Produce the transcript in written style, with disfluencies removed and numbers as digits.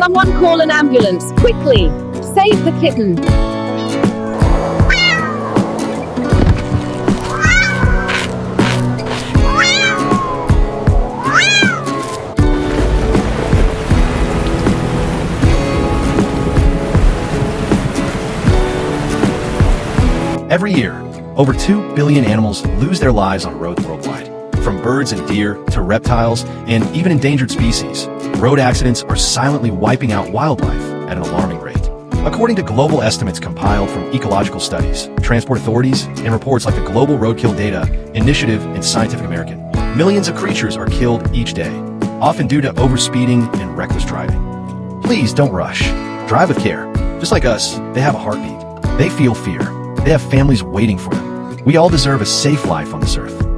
Someone call an ambulance, quickly! Save the kitten! Every year, over 2 billion animals lose their lives on roads worldwide. From birds and deer to reptiles and even endangered species, road accidents are silently wiping out wildlife at an alarming rate. According to global estimates compiled from ecological studies, transport authorities, and reports like the Global Roadkill Data Initiative and Scientific American, millions of creatures are killed each day, often due to overspeeding and reckless driving. Please don't rush. Drive with care. Just like us, they have a heartbeat. They feel fear. They have families waiting for them. We all deserve a safe life on this earth.